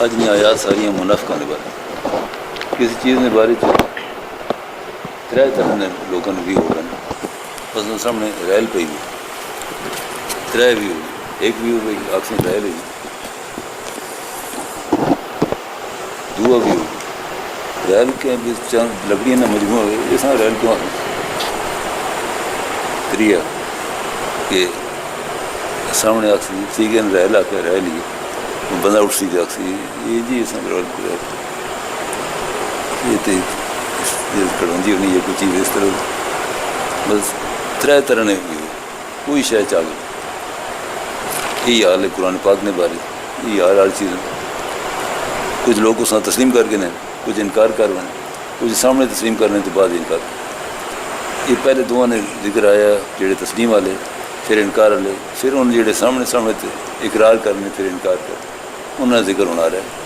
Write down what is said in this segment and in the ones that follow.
اج نہیں آیات ساری منافقوں کے بارے کسی چیز کے بارے ترے طرح نے لوگوں نے بھی ہو گئے بس سامنے ریل پی بھی ترے بھی ہو ایک بھی ہو گئی آکسیجن ریل ہوئی دعا بھی ہو ریل کے لکڑیاں نہ مجموعہ ہوئے اس طرح ریل کیوں تریا کہ سامنے آکسیجن سیگن ریل آ کے ریل ہی بندہ اٹھ سی آکسیجن یہ جی اس میں یہ تو کڑوندی ہونی ہے کوئی چیز اس طرح بس ترے طرح نے بھی کوئی شے چاہ گئی یہی حال ہے قرآن پاک نے بارے یہی حال ہر چیز کچھ لوگ اس طرح تسلیم کر کے نہیں کچھ انکار کر رہے ہیں کچھ سامنے تسلیم کرنے کے بعد انکار یہ پہلے دعا نے ذکر آیا جڑے تسلیم والے پھر انکار والے پھر ان جڑے سامنے اقرار کرنے پھر انکار کر انہوں نے ذکر ہونا رہا ہے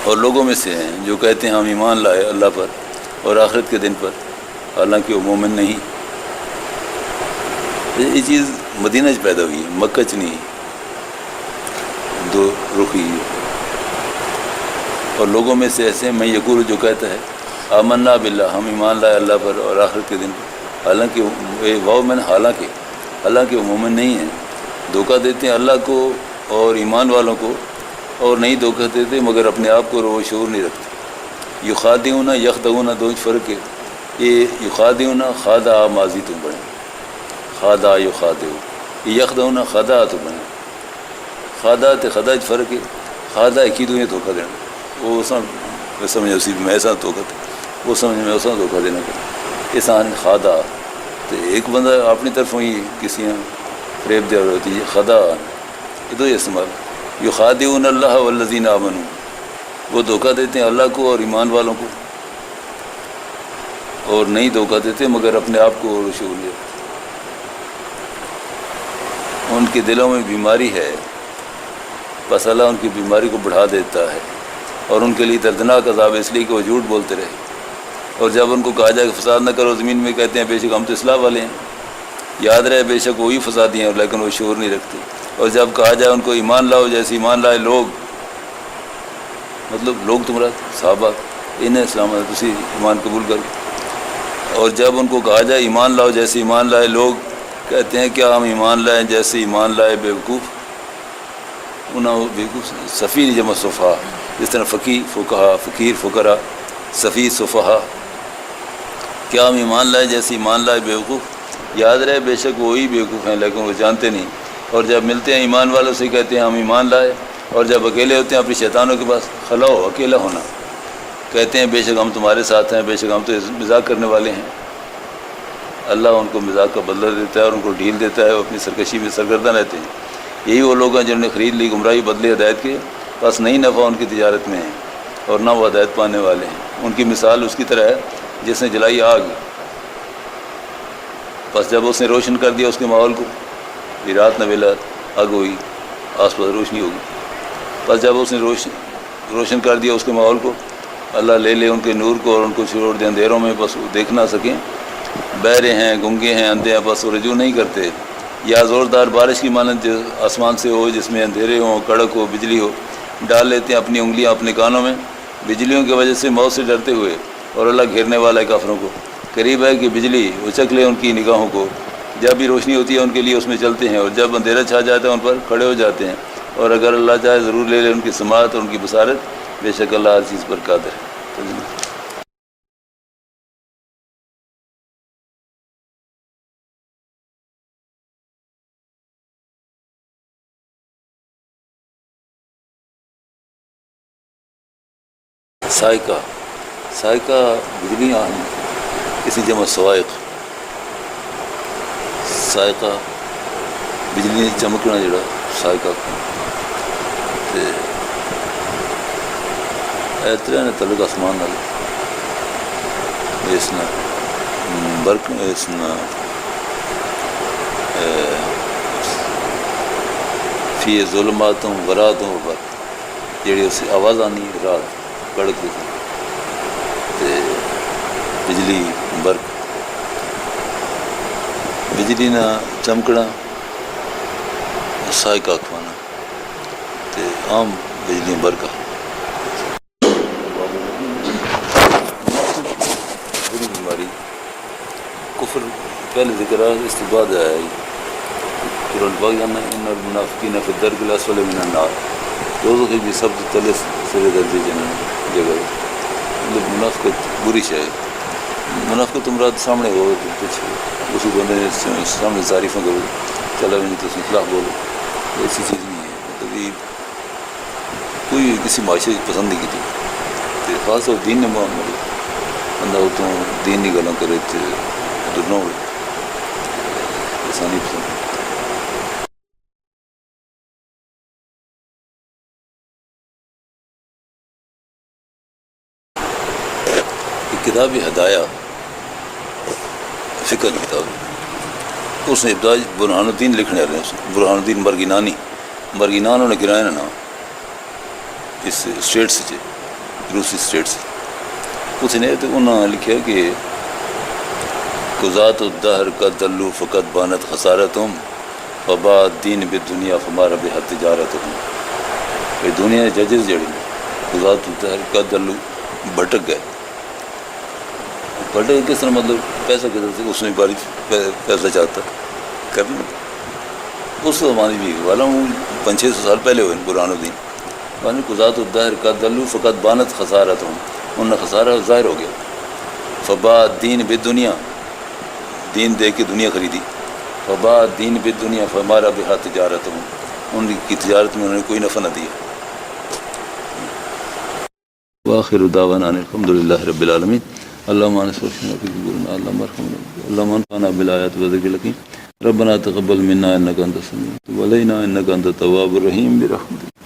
اور لوگوں میں سے ہیں جو کہتے ہیں ہم ایمان لائے اللہ پر اور آخرت کے دن پر حالانکہ وہ مومن نہیں یہ چیز مدینہ چ پیدا ہوئی ہے مکہ چ نہیں دو رخی اور لوگوں میں سے ایسے میں یقول جو کہتا ہے آمنا باللہ ہم ایمان لائے اللہ پر اور آخرت کے دن پر حالانکہ واؤ میں حالانکہ وہ مومن نہیں ہیں دھوکہ دیتے ہیں اللہ کو اور ایمان والوں کو اور نہیں دھوکہ دیتے مگر اپنے آپ کو وہ شعور نہیں رکھتے یخادعون یخدعون دو فرق ہے یہ یخادعون خادع ماضی تو بڑھیں خادع یخادع یہ یخدعون خادع تو بڑھیں خادع تے خدع فرق ہے خادع ایک ہی تو یہ دھوکہ دینا وہ سمجھے اسی میں ایسا دھوکہ دے وہ سمجھ میں ایسا دھوکہ دینا کہ احسان خادع تو ایک بندہ اپنی طرف ہی کسی فریب دیا ہوتی ہے خدا یہ تو یہ استعمال یخادعون اللہ والذین آمنوا وہ دھوکہ دیتے ہیں اللہ کو اور ایمان والوں کو اور نہیں دھوکہ دیتے مگر اپنے آپ کو اور شعور نہیں رکھتے ان کے دلوں میں بیماری ہے بس اللہ ان کی بیماری کو بڑھا دیتا ہے اور ان کے لیے دردناک عذاب اس لیے کہ وہ جھوٹ بولتے رہے اور جب ان کو کہا جائے کہ فساد نہ کرو زمین میں کہتے ہیں بے شک ہم تو اصلاح والے ہیں یاد رہے بے شک وہی فسادی ہیں لیکن وہ شعور نہیں رکھتے اور جب کہا جائے ان کو ایمان لاؤ جیسے ایمان لائے لوگ مطلب لوگ تمہارا صحابہ انہیں اسلام تسی ایمان قبول کرو اور جب ان کو کہا جائے ایمان لاؤ جیسے ایمان لائے لوگ کہتے ہیں کیا ہم ایمان لائیں جیسے ایمان لائے بیوقوف انہیں بیوقوف صفی جمع صفحہ جس طرح فقیر فقرا صفی صفحہ کیا ہم ایمان لائے جیسے ایمان لائے بیوقوف یاد رہے بے شک وہی بیوقوف ہیں لیکن وہ جانتے نہیں اور جب ملتے ہیں ایمان والوں سے کہتے ہیں ہم ایمان لائے اور جب اکیلے ہوتے ہیں اپنے شیطانوں کے پاس خلاؤ اکیلا ہونا کہتے ہیں بے شک ہم تمہارے ساتھ ہیں بے شک ہم تو مذاق کرنے والے ہیں اللہ ان کو مذاق کا بدلہ دیتا ہے اور ان کو ڈھیل دیتا ہے وہ اپنی سرکشی میں سرگرداں رہتے ہیں یہی وہ لوگ ہیں جنہوں نے خرید لی گمراہی بدلے ہدایت کے بس نہیں نفع ان کی تجارت میں ہے اور نہ وہ ہدایت پانے والے ہیں ان کی مثال اس کی طرح ہے جس نے جلائی آگ بس جب اس نے روشن کر دیا اس کے ماحول کو یہ رات نہ ویلا آگ ہوئی آس پاس روشنی ہوگی بس جب اس نے روشن کر دیا اس کے ماحول کو اللہ لے لے ان کے نور کو اور ان کو چھوڑ دے اندھیروں میں بس وہ دیکھ نہ سکیں بہرے ہیں گنگے ہیں اندھے ہیں بس وہ رجوع نہیں کرتے یا زوردار بارش کی مانند جو آسمان سے ہو جس میں اندھیرے ہوں کڑک ہو بجلی ہو ڈال لیتے ہیں اپنی انگلیاں اپنے کانوں میں بجلیوں کی وجہ سے موت سے ڈرتے ہوئے اور اللہ گھیرنے والا ہے کافروں کو قریب ہے کہ بجلی اچک لے ان کی نگاہوں کو جب بھی روشنی ہوتی ہے ان کے لیے اس میں چلتے ہیں اور جب اندھیرا چھا جاتا ہے ان پر کھڑے ہو جاتے ہیں اور اگر اللہ چاہے ضرور لے لے ان کی سماعت اور ان کی بصارت بے شک اللہ ہر چیز پر قادر ہے سائقہ بجلیاں ہیں کسی جمع سوائق سائقہ بجلی چمکنا جڑا سائقہ طرح نے تعلق آسمان نال اس نے برق اس نے فی ظلماتوں وراتوں برق جیڑی اس آواز آنی رات کڑک بجلی برق بجلی نہ چمکنا سائقہ کھوانا عام بجلیاں برقع بری بیماری کفر پہلے ذکر ہے، اس کے بعد ہے قرآن پاک جانا ان المنافقین فی الدرک الاسفل من النار، دوزخ کی بھی سب سے تلے سرے درجے جگہ مطلب منافقت بری شے ہے۔ منافقت تم رات سامنے ہو تو کچھ اسی بندے سامنے تعریفیں کرو، چلا بھی نہیں تو اس کے خلاف بولو، ایسی چیز نہیں ہے۔ مطلب یہ کوئی کسی معاشرے کی پسند نہیں کی تھی، خاص طور دین نے معاملے بندہ ہو تو دین نہیں گلا کرے تو ڈرنا ہو آسانی پسند۔ کتاب ہدایہ فکر کی کتاب، اس نے ابتدا برہان الدین لکھنے والے ہیں، برہان الدین مرگینان نے گرایا نا اس اسٹیٹ سے روسی اسٹیٹ سے، اس نے تو انہوں نے لکھا کہ قضات الدہر قد دلو فقط بانت خسارتہم فبا دین بالدنیا فمارا بحت تجارتہم، کہ دنیا ججز جڑی قضات الدہر قد دلو بھٹک گئے، بھٹک کس طرح مطلب پیسہ کدھر سے اس نے باری پیسہ چاہتا کرنا، اس زمانے بھی والا ہوں 500-600 سال پہلے ہوئے برہان الدین بانی قضات الدہر قد دلو فقط بانت خسارتہم، انہوں نے خسارہ ظاہر ہو گیا، فبا دین بالدنیا دین دے کے دنیا خریدی، فبا دین بالدنیا فمارا بہا تجارتہم، ان کی تجارت میں انہوں نے کوئی نفع نہ دیا۔ وآخر دعوانا ان الحمد للہ رب العالمین، اللہم انصرنا فی قبورنا، اللہم ارحمنا، اللہم انفعنا بالآیات وذکر الحکیم، ربنا تقبل منا انک انت السمیع العلیم وعلینا انک انت التواب الرحیم برحمتک۔